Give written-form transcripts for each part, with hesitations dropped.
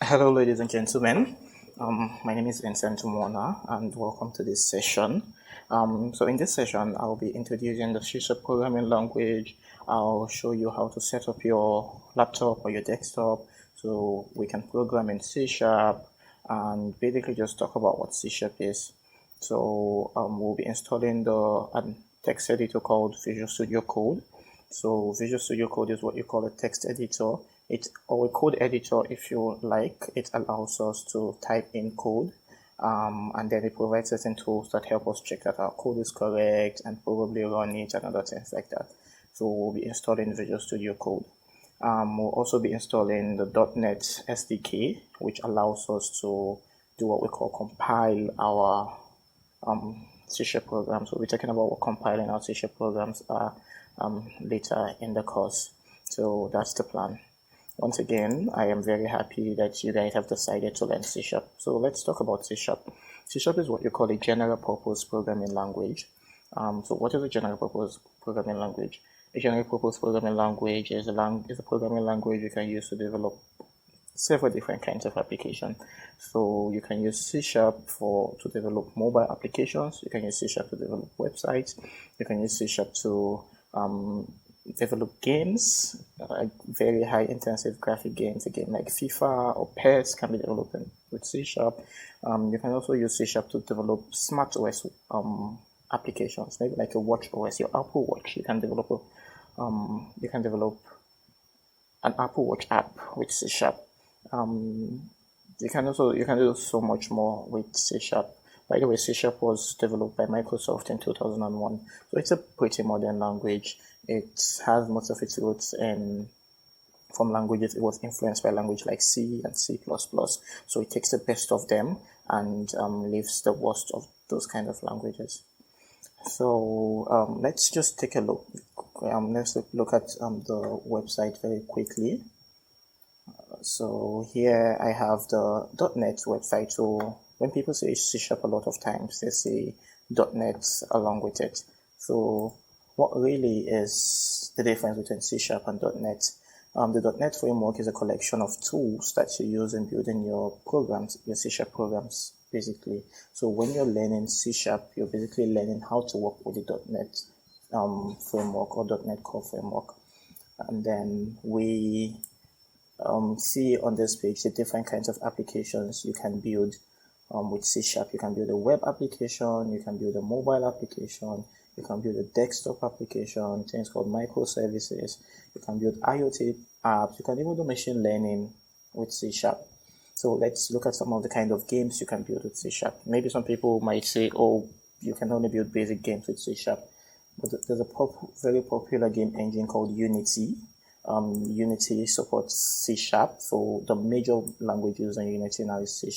Hello, ladies and gentlemen. My name is Vincent and welcome to this session. So, in this session, I'll be introducing the C# programming language. I'll show you how to set up your laptop or your desktop so we can program in C#, and basically just talk about what C# is. So, we'll be installing the text editor called Visual Studio Code. So Visual Studio Code is what you call a text editor. Or a code editor if you like. It allows us to type in code, and then it provides certain tools that help us check that our code is correct and probably run it and other things like that. So we'll be installing Visual Studio Code. We'll also be installing the .NET SDK, which allows us to do what we call compile our C# programs. We'll be talking about what compiling our C# programs are later in the course. So that's the plan. Once again, I am very happy that you guys have decided to learn C#. So let's talk about C#. C# is what you call a general purpose programming language. So what is a general purpose programming language? A general purpose programming language is a programming language you can use to develop several different kinds of applications. So you can use C# to develop mobile applications. You can use C# to develop websites. You can use C# to develop games, like very high intensive graphic games. A game like FIFA or PES can be developed with C#. You can also use C# to develop smart OS applications, maybe like a watch OS, your Apple Watch. You can develop an Apple Watch app with C#. You can do so much more with C#. By the way, C# was developed by Microsoft in 2001, so it's a pretty modern language. It has most of its roots from languages. It was influenced by language like C and C++, so it takes the best of them and leaves the worst of those kind of languages. So let's just take a look. Let's look at the website very quickly. So here I have the .NET website. So when people say C# a lot of times, they say .NET along with it. So what really is the difference between C# and .NET? The .NET framework is a collection of tools that you use in building your programs, your C# programs, basically. So when you're learning C#, you're basically learning how to work with the .NET framework or .NET Core framework. And then we see on this page the different kinds of applications you can build with C#. You can build a web application, you can build a mobile application, you can build a desktop application, things called microservices, you can build IoT apps, you can even do machine learning with C#. So let's look at some of the kind of games you can build with C#. Maybe some people might say, oh, you can only build basic games with C#. But there's a very popular game engine called Unity. Unity supports C#, so the major language used in Unity now is C#.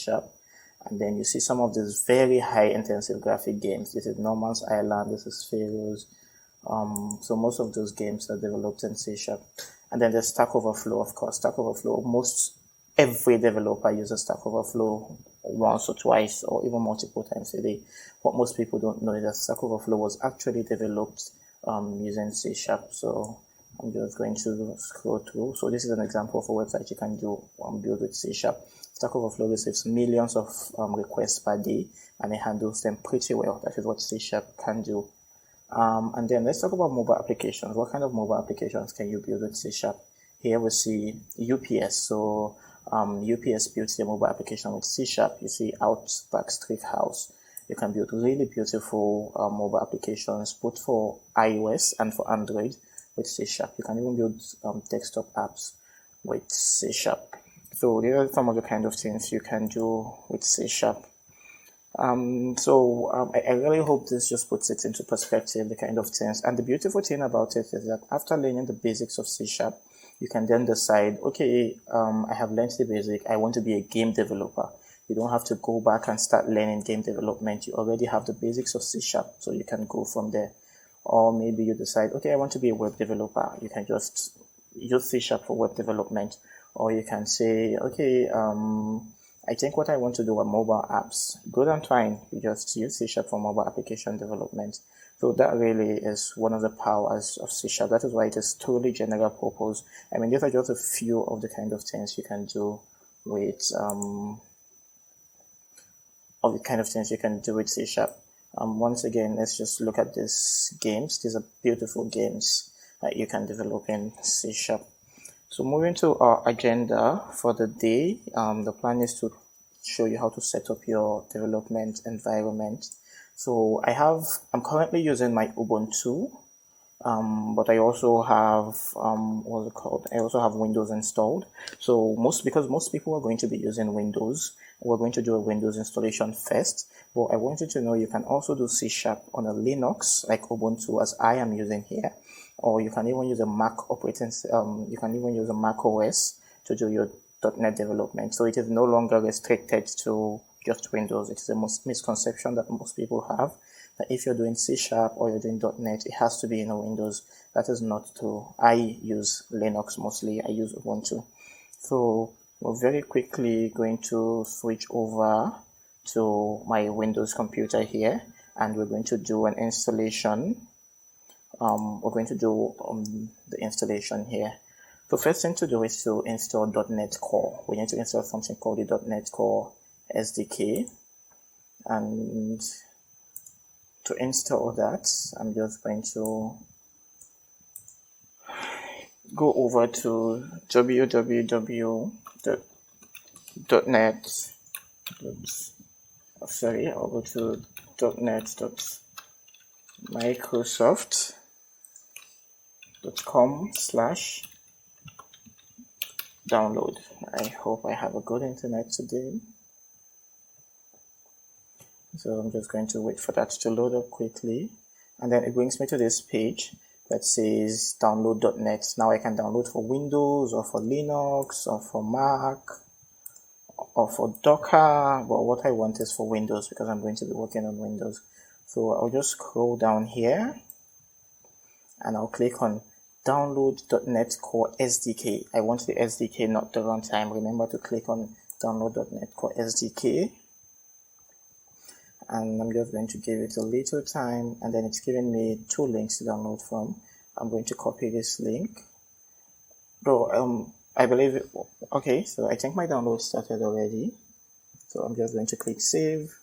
And then you see some of these very high intensive graphic games. This is No Man's Island, this is Pharaohs. So most of those games are developed in C#. And then there's Stack Overflow, of course. Stack Overflow, every developer uses Stack Overflow once or twice or even multiple times a day. What most people don't know is that Stack Overflow was actually developed using C#. So I'm just going to scroll through. So this is an example of a website you can do build with C#. Stack Overflow receives millions of requests per day, and it handles them pretty well. That is what C# can do. And then let's talk about mobile applications. What kind of mobile applications can you build with C#? Here we see UPS. So UPS builds their mobile application with C#. You see Outback Steakhouse. You can build really beautiful mobile applications, both for iOS and for Android with C#. You can even build desktop apps with C#. So these are some of the kind of things you can do with C#. I really hope this just puts it into perspective, the kind of things. And the beautiful thing about it is that after learning the basics of C#, you can then decide, okay, I have learned the basic, I want to be a game developer. You don't have to go back and start learning game development. You already have the basics of C#, so you can go from there. Or maybe you decide, okay, I want to be a web developer. You can just use C# for web development. Or you can say, okay, I think what I want to do are mobile apps. Good and fine. You just use C# for mobile application development. So that really is one of the powers of C#. That is why it is totally general purpose. I mean, these are just a few of the kind of things you can do with all the kind of things you can do with C#. Once again, let's just look at these games. These are beautiful games that you can develop in C#. So moving to our agenda for the day, the plan is to show you how to set up your development environment. So I'm currently using my Ubuntu, but I also have what's it called? I also have Windows installed. So because most people are going to be using Windows, we're going to do a Windows installation first. But I want you to know you can also do C# on a Linux like Ubuntu, as I am using here, or you can even use a Mac you can even use a Mac OS to do your .NET development. So it is no longer restricted to just Windows. It is a misconception that most people have, that if you're doing C# or you're doing .NET, it has to be in a Windows. That is not true. I use Linux mostly. I use Ubuntu. So we're very quickly going to switch over to my Windows computer here, and we're going to do an installation. We're going to do the installation here. The first thing to do is to install .NET Core. We need to install something called the .NET Core SDK, and to install that, I'm just going to go over to www.dotnet. I'll go to dotnet.microsoft.com/download. I hope I have a good internet today. So I'm just going to wait for that to load up quickly, and then it brings me to this page that says download .NET. Now I can download for Windows or for Linux or for Mac or for Docker, but what I want is for Windows because I'm going to be working on Windows. So I'll just scroll down here and I'll click on download .NET Core SDK. I want the SDK, not the runtime. Remember to click on download .NET Core SDK. And I'm just going to give it a little time, and then it's giving me 2 links to download from. I'm going to copy this link. I believe it. Okay, so I think my download started already. So I'm just going to click save,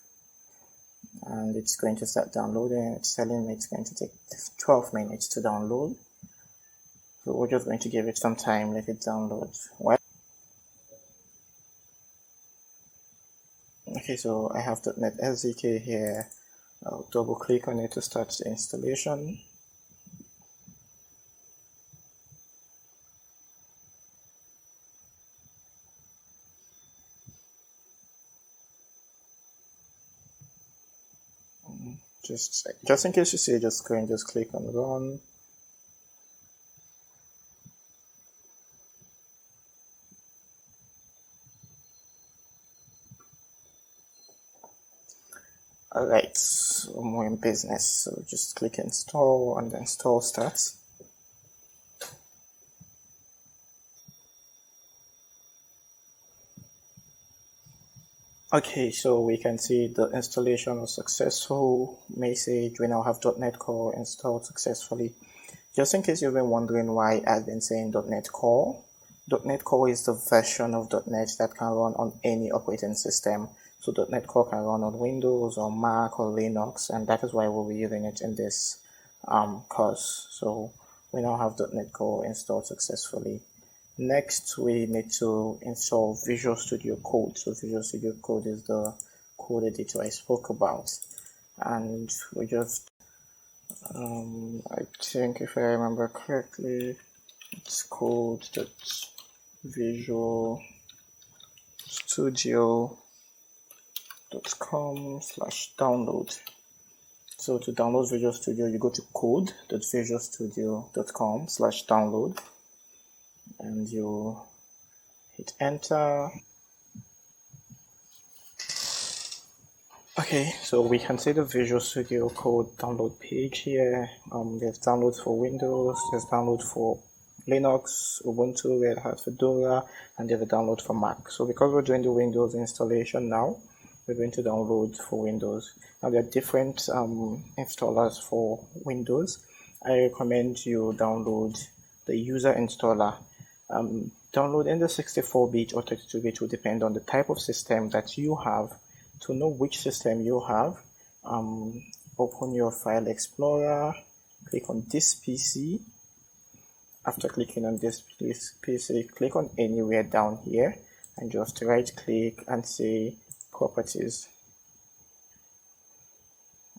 and it's going to start downloading. It's telling me it's going to take 12 minutes to download. So we're just going to give it some time, let it download. Okay, so I have .NET SDK here. I'll double click on it to start the installation. Just in case you see it just go and just click on run. Alright, so we're in business, so just click install and the install starts. Okay, so we can see the installation was successful. Message, we now have .NET Core installed successfully. Just in case you've been wondering why I've been saying .NET Core is the version of .NET that can run on any operating system. So .NET Core can run on Windows or Mac or Linux, and that is why we'll be using it in this course. So we now have .NET Core installed successfully. Next, we need to install Visual Studio Code. So Visual Studio Code is the code editor I spoke about, and we just I think if I remember correctly, it's called visualstudio.com/download. So to download Visual Studio, you go to code.visualstudio.com/download, and you hit enter. Okay, so we can see the Visual Studio Code download page here. There's downloads for Windows, there's download for Linux, Ubuntu, Red Hat, Fedora, and there's a download for Mac. So because we're doing the Windows installation now, we're going to download for Windows. Now there are different installers for Windows. I recommend you download the user installer. Downloading the 64-bit or 32-bit will depend on the type of system that you have. To know which system you have, open your File Explorer, click on this PC. After clicking on this PC, click on anywhere down here and just right click and say Properties.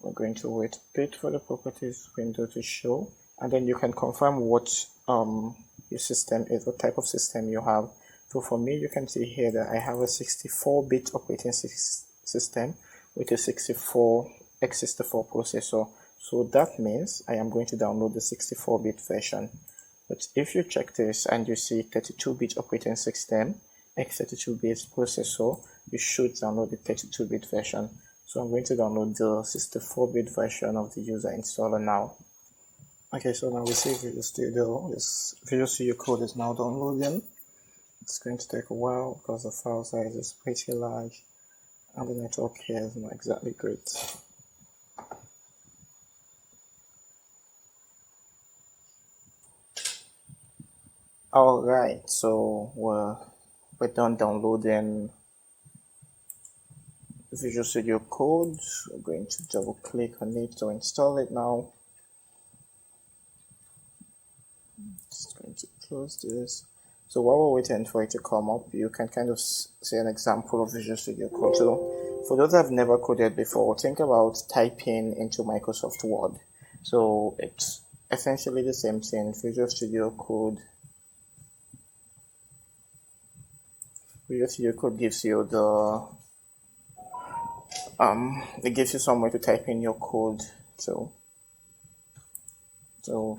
We're going to wait a bit for the Properties window to show, and then you can confirm what your system is, what type of system you have. So for me, you can see here that I have a 64-bit operating system with a 64x64 processor. So that means I am going to download the 64-bit version. But if you check this and you see 32-bit operating system, x32-bit processor, you should download the 32-bit version. So I'm going to download the 64-bit version of the user installer now. Okay, so now we see Visual Studio. This Visual Studio Code is now downloading. It's going to take a while because the file size is pretty large and the network here is not exactly great. Alright, so we're done downloading Visual Studio Code. We're going to double click on it to install it now. Just going to close this. So while we're waiting for it to come up, you can kind of see an example of Visual Studio Code. So for those that have never coded before, think about typing into Microsoft Word. So it's essentially the same thing. Visual Studio Code gives you the it gives you somewhere to type in your code. So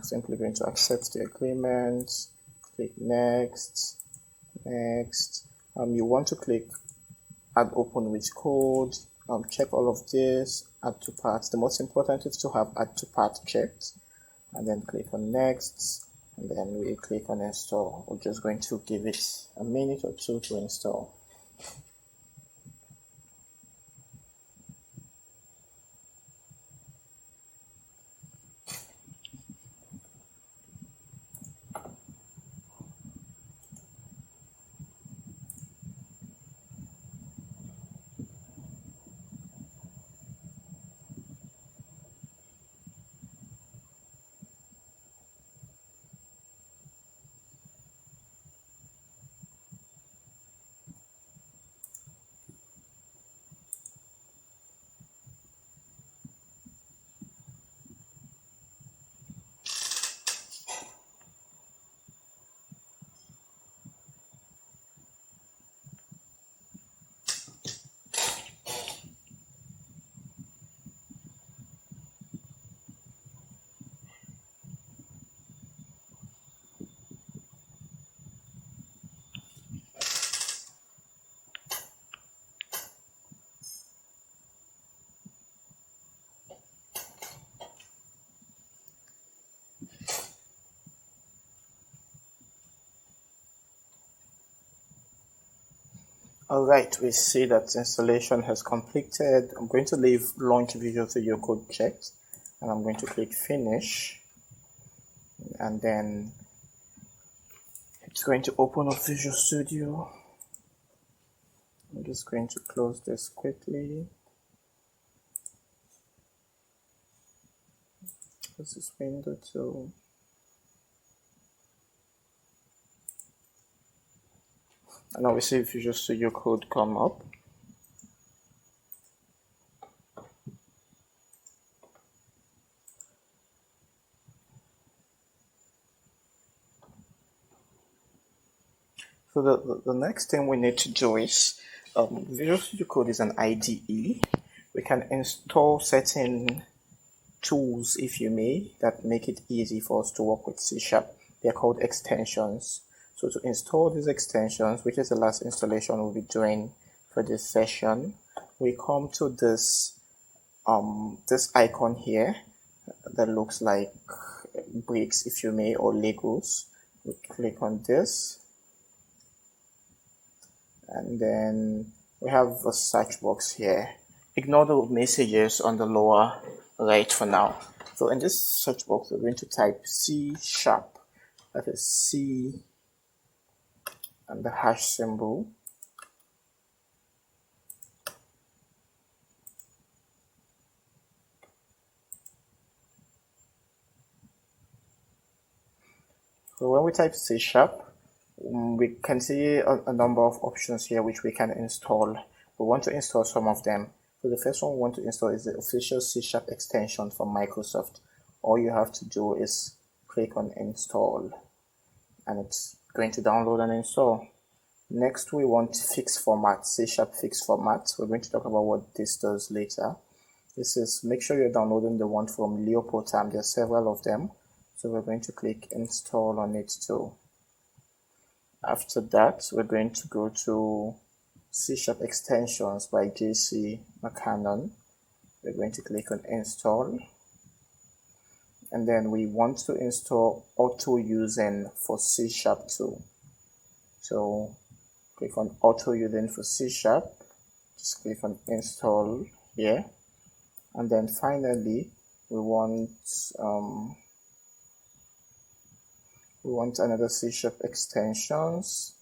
simply going to accept the agreement, click next. You want to click add open with code, check all of this, add to path. The most important is to have add to path checked, and then click on next, and then we click on install. We're just going to give it a minute or two to install. Alright, we see that installation has completed. I'm going to leave launch Visual Studio Code checked, and I'm going to click finish, and then it's going to open up Visual Studio. I'm just going to close this quickly. Close this window too. And now we see Visual Studio Code come up. So the next thing we need to do is, Visual Studio Code is an IDE. We can install certain tools, if you may, that make it easy for us to work with C#. They're called extensions. So to install these extensions, which is the last installation we'll be doing for this session, we come to this this icon here that looks like bricks, if you may, or Legos. We click on this, and then we have a search box here. Ignore the messages on the lower right for now. So in this search box, we're going to type C#. That is C# and the hash symbol. So when we type C#, we can see a number of options here which we can install. We want to install some of them. So the first one we want to install is the official C# extension from Microsoft. All you have to do is click on install and it's going to download and install. Next we want fixed format, C# fixed format. We're going to talk about what this does later. This is, make sure you're downloading the one from Leopoldtam. There are several of them. So we're going to click install on it too. After that, we're going to go to C# extensions by JC McCannon. We're going to click on install. And then we want to install auto using for C# too. So click on auto using for C#. Just click on install here. And then finally, we want another C# extensions.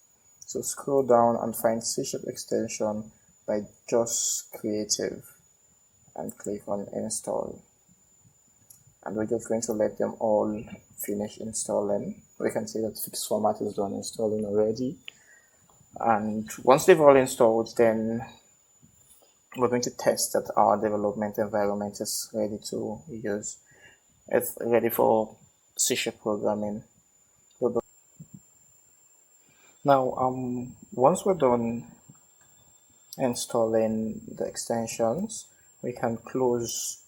So scroll down and find C# extension by Just Creative and click on install. And we're just going to let them all finish installing. We can see that fixed format is done installing already. And once they've all installed, then we're going to test that our development environment is ready to use. It's ready for C# programming. Now, once we're done installing the extensions, we can close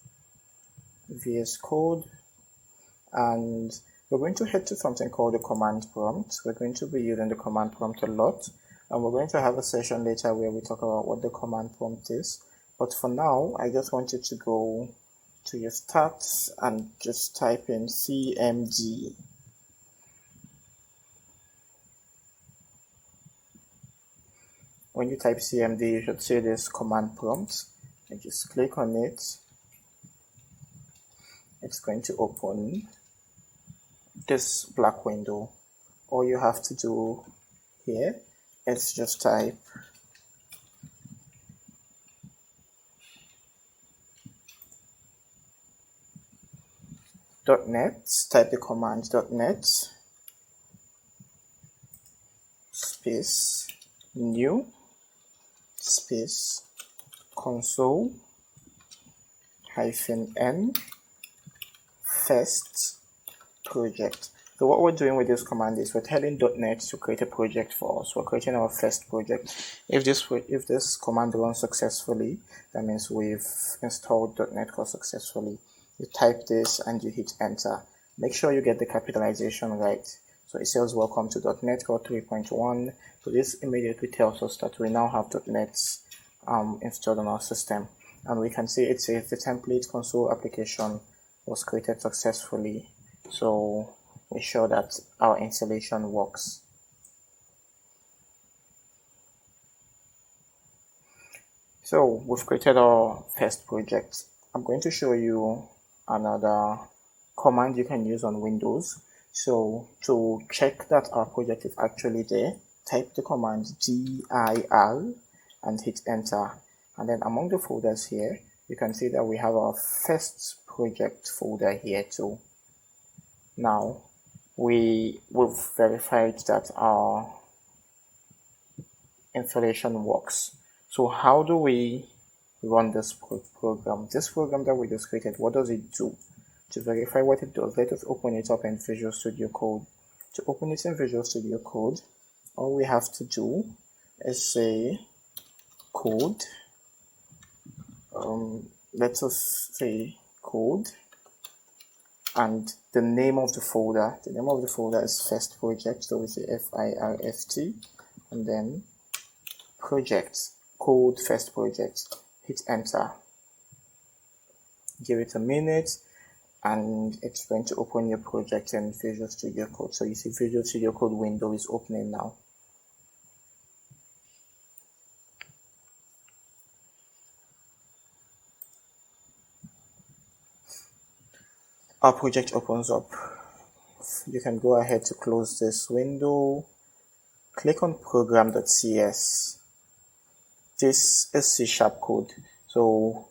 VS Code and we're going to head to something called the command prompt. We're going to be using the command prompt a lot, and we're going to have a session later where we talk about what the command prompt is. But for now, I just want you to go to your stats and just type in CMD. When you type CMD, you should see this command prompt, and just click on it. It's going to open this black window. All you have to do here is just type .NET, type the command .NET space new space console -n first project. So what we're doing with this command is we're telling .NET to create a project for us. We're creating our first project. If this command runs successfully, that means we've installed .NET Core successfully. You type this and you hit enter. Make sure you get the capitalization right. So it says welcome to .NET Core 3.1. So this immediately tells us that we now have .NET installed on our system. And we can see it says the template console application was created successfully. So we're sure that our installation works. So we've created our first project. I'm going to show you another command you can use on Windows. So to check that our project is actually there, type the command dir and hit enter. And then among the folders here, you can see that we have our first project folder here too. Now, we've verified that our installation works. So how do we run this program? This program that we just created, what does it do? To verify what it does, let us open it up in Visual Studio Code. To open it in Visual Studio Code, all we have to do is say code. Let us say code, and the name of the folder. The name of the folder is first project, so we say FIRST, and then project, code first project. Hit enter. Give it a minute, and it's going to open your project in Visual Studio Code. So you see Visual Studio Code window is opening now. Our project opens up. You can go ahead to close this window click on program.cs. This is C# code. So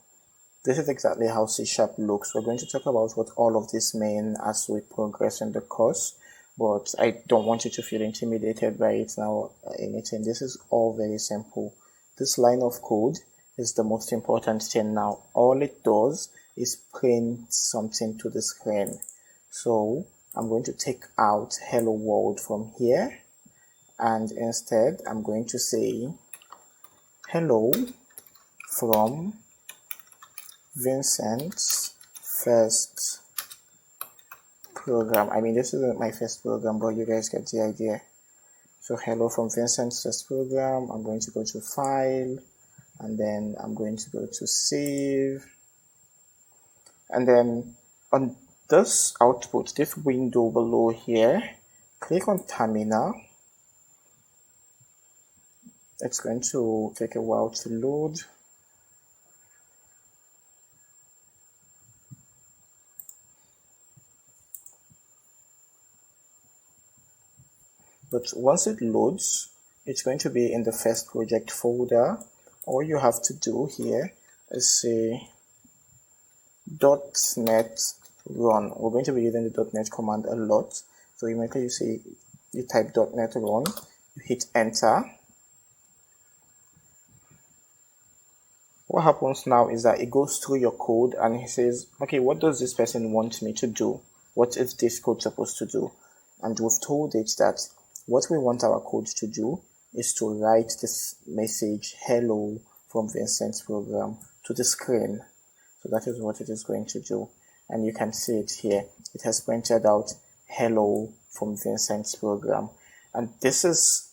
this is exactly how C# looks. We're going to talk about what all of this mean as we progress in the course, but I don't want you to feel intimidated by it now or anything. This is all very simple. This line of code is the most important thing now. All it does is print something to the screen. So I'm going to take out hello world from here, and instead I'm going to say hello from Vincent's first program. I mean, this isn't my first program, but you guys get the idea. So hello from Vincent's first program. I'm going to go to file, and then I'm going to go to save, and then on this output, this window below here, click on terminal. It's going to take a while to load. But once it loads, it's going to be in the first project folder. All you have to do here is say .NET run. We're going to be using the .NET command a lot. So immediately you type .NET run, you hit enter. What happens now is that it goes through your code and he says, okay, what does this person want me to do? What is this code supposed to do? And we've told it that what we want our code to do is to write this message, hello from Vincent's program, to the screen. So that is what it is going to do. And you can see it here. It has printed out hello from Vincent's program. And this is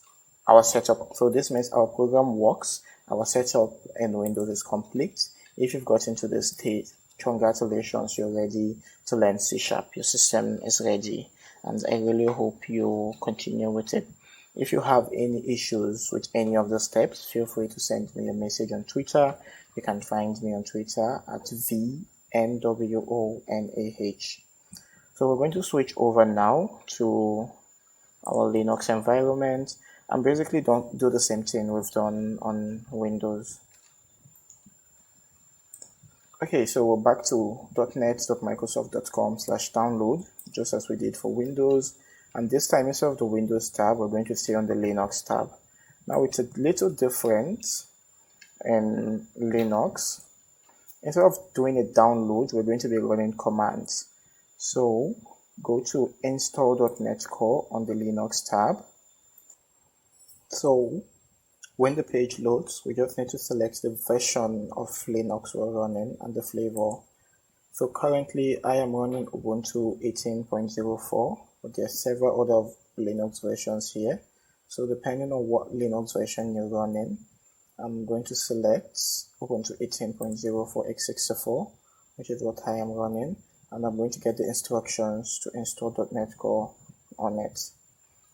our setup. So this means our program works. Our setup in Windows is complete. If you've got into this stage, congratulations, you're ready to learn C#. Your system is ready. And I really hope you continue with it. If you have any issues with any of the steps, feel free to send me a message on Twitter. You can find me on Twitter at VNWONAH. So we're going to switch over now to our Linux environment and basically don't do the same thing we've done on Windows. Okay, so we're back to dotnet.microsoft.com/download, just as we did for Windows. And this time, instead of the Windows tab, we're going to stay on the Linux tab. Now it's a little different in Linux. Instead of doing a download, we're going to be running commands. So go to install.NET Core on the Linux tab. So when the page loads, we just need to select the version of Linux we're running and the flavor. So currently I am running Ubuntu 18.04, but there are several other Linux versions here. So depending on what Linux version you're running, I'm going to select Ubuntu 18.04 x64, which is what I am running, and I'm going to get the instructions to install .NET Core on it.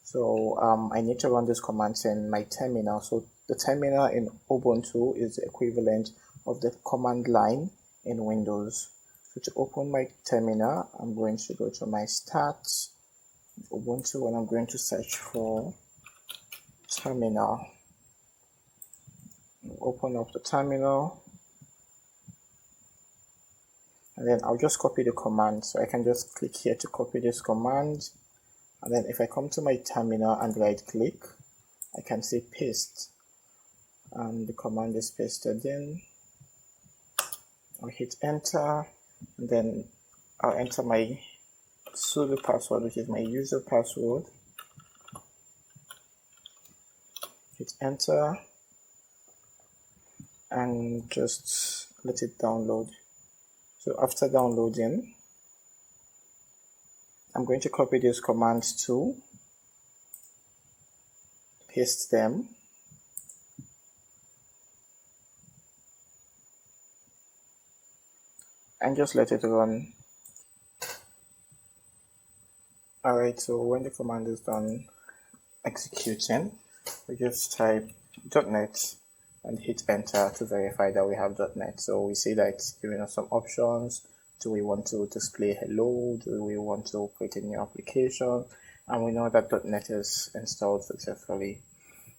So I need to run these commands in my terminal. So the terminal in Ubuntu is the equivalent of the command line in Windows. So to open my terminal, I'm going to go to my Start Ubuntu and I'm going to search for terminal. Open up the terminal, and then I'll just copy the command. So I can just click here to copy this command, and then if I come to my terminal and right click, I can say paste, and the command is pasted in. I'll hit enter, and then I'll enter my sudo password, which is my user password. Hit enter and just let it download. So after downloading, I'm going to copy these commands too, paste them, and just let it run. Alright, so when the command is done executing, we just type .NET and hit enter to verify that we have .NET. So we see that it's giving us some options. Do we want to display hello? Do we want to create a new application? And we know that .NET is installed successfully.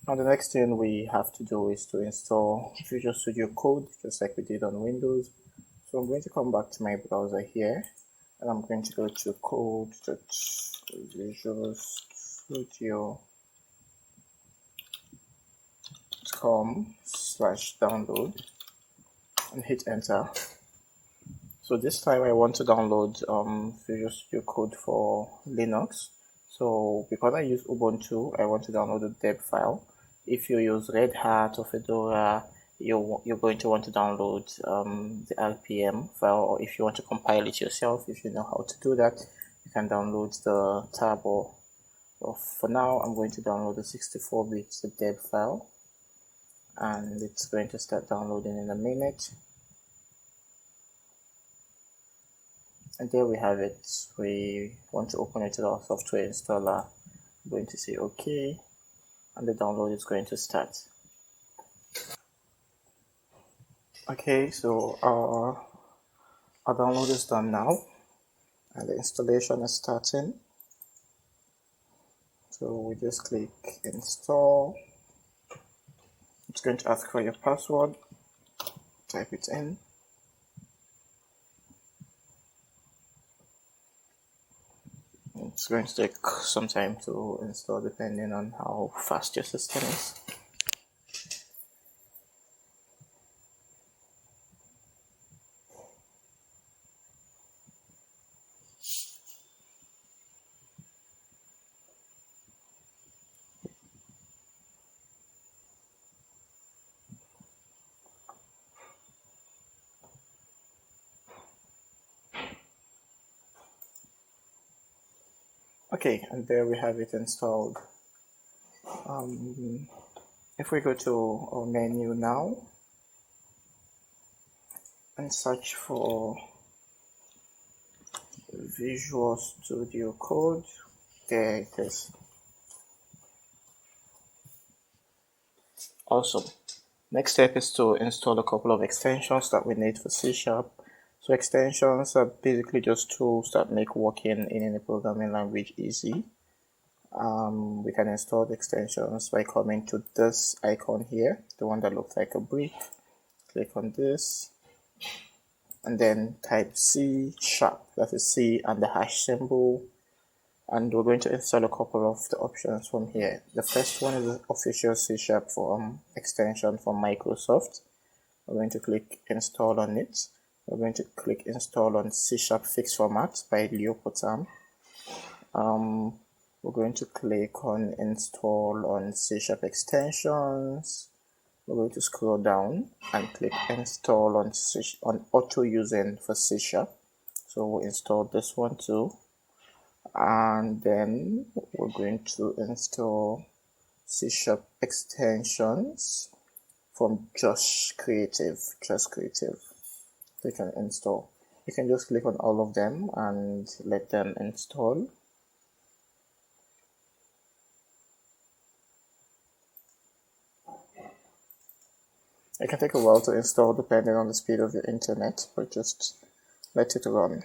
Now the next thing we have to do is to install Visual Studio Code, just like we did on Windows. So I'm going to come back to my browser here, and I'm going to go to code.visualstudio.com/download and hit enter. So this time I want to download Visual Studio Code for Linux. So because I use Ubuntu, I want to download the deb file. If you use Red Hat or Fedora, you're going to want to download the RPM file, or if you want to compile it yourself, if you know how to do that, you can download the tab. Or for now, I'm going to download the 64-bit deb file, and it's going to start downloading in a minute. And there we have it. We want to open it to our software installer. I'm going to say OK, and the download is going to start. Okay, so our download is done now, and the installation is starting. So we just click install. It's going to ask for your password. Type it in. It's going to take some time to install depending on how fast your system is. Okay, and there we have it installed. If we go to our menu now and search for Visual Studio Code, there it is. Awesome. Next step is to install a couple of extensions that we need for C#. So extensions are basically just tools that make working in any programming language easy. We can install the extensions by coming to this icon here, the one that looks like a brick. Click on this, and then type C#, that is C and the hash symbol, and we're going to install a couple of the options from here. The first one is the official C# extension from Microsoft. We're going to click install on it. We're going to click install on C# fixed format by Leopotam. We're going to click on install on C# extensions. We're going to scroll down and click install on auto using for C#. So we'll install this one too. And then we're going to install C# extensions from Just Creative. Click on install. You can just click on all of them and let them install. It can take a while to install depending on the speed of your internet, but just let it run.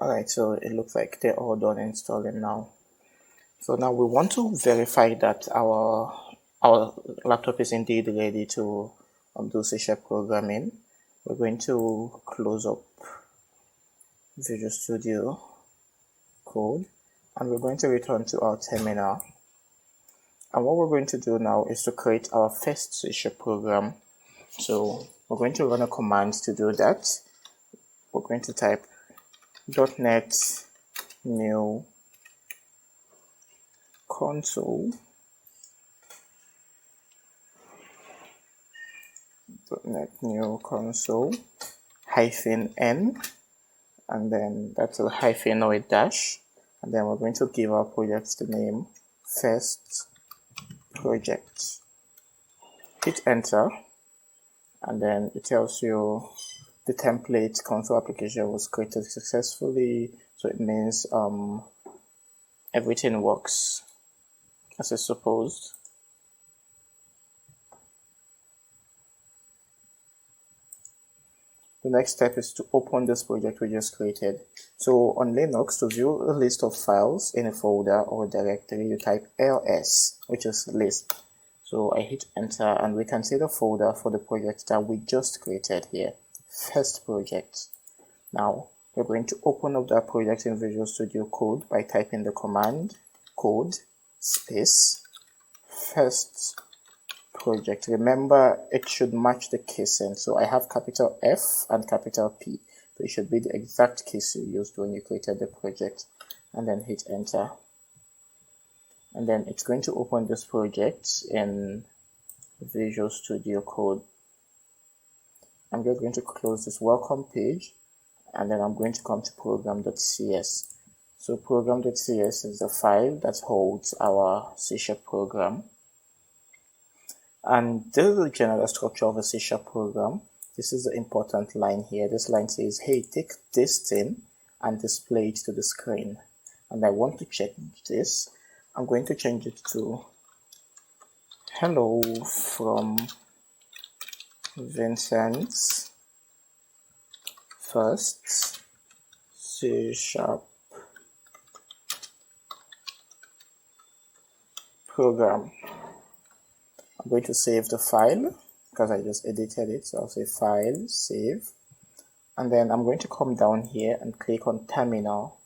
Alright, so it looks like they're all done installing now. So now we want to verify that our laptop is indeed ready to do C# programming. We're going to close up Visual Studio Code, and we're going to return to our terminal. And what we're going to do now is to create our first C# program. So we're going to run a command to do that. We're going to type .NET new console -n, and then that's a hyphen or a dash, and then we're going to give our project the name first project. Hit enter, and then it tells you the template console application was created successfully. So it means everything works as it's supposed. The next step is to open this project we just created. So on Linux, to view a list of files in a folder or directory, you type ls, which is list. So I hit enter, and we can see the folder for the project that we just created here, first project. Now we're going to open up that project in Visual Studio Code by typing the command code space first project. Remember, it should match the casing. So I have capital F and capital P. So it should be the exact case you used when you created the project, and then hit enter. And then it's going to open this project in Visual Studio Code. I'm just going to close this welcome page, and then I'm going to come to program.cs. So program.cs is the file that holds our C# program. And this is the general structure of a C# program. This is the important line here. This line says, hey, take this thing and display it to the screen. And I want to change this. I'm going to change it to hello from Vincent's first C# program. I'm going to save the file because I just edited it. So I'll say file, save, and then I'm going to come down here and click on terminal.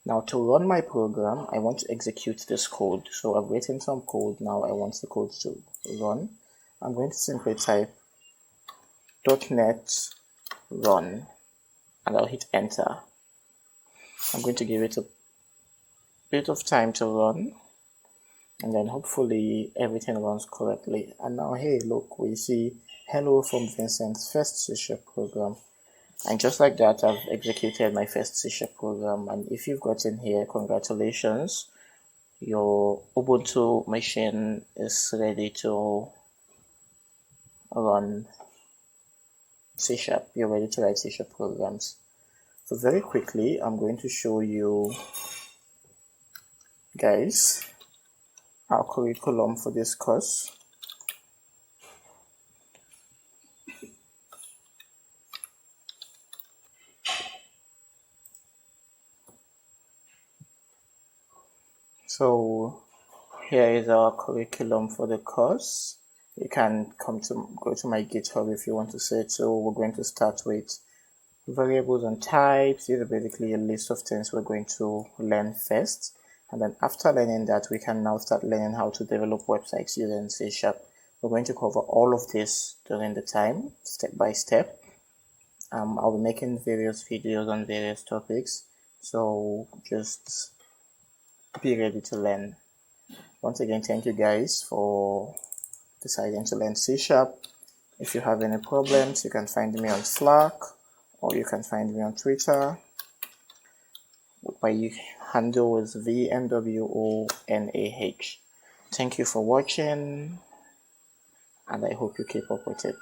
Now to run my program, I want to execute this code. So I've written some code. Now I want the code to run. I'm going to simply type .NET run, and I'll hit enter. I'm going to give it a bit of time to run, and then hopefully everything runs correctly. And now, hey, look, we see hello from Vincent's first C# program. And just like that, I've executed my first C# program. And if you've gotten here, congratulations, your Ubuntu machine is ready to run C#. You're ready to write C# programs. So very quickly, I'm going to show you guys our curriculum for this course. So here is our curriculum for the course. You can go to my GitHub if you want to see it. So we're going to start with variables and types. These are basically a list of things we're going to learn first. And then after learning that, we can now start learning how to develop websites using C#. We're going to cover all of this during the time, step by step. I'll be making various videos on various topics. So just be ready to learn. Once again, thank you guys for deciding to learn C#. If you have any problems, you can find me on Slack, or you can find me on Twitter. My handle is VMWONAH. Thank you for watching, and I hope you keep up with it.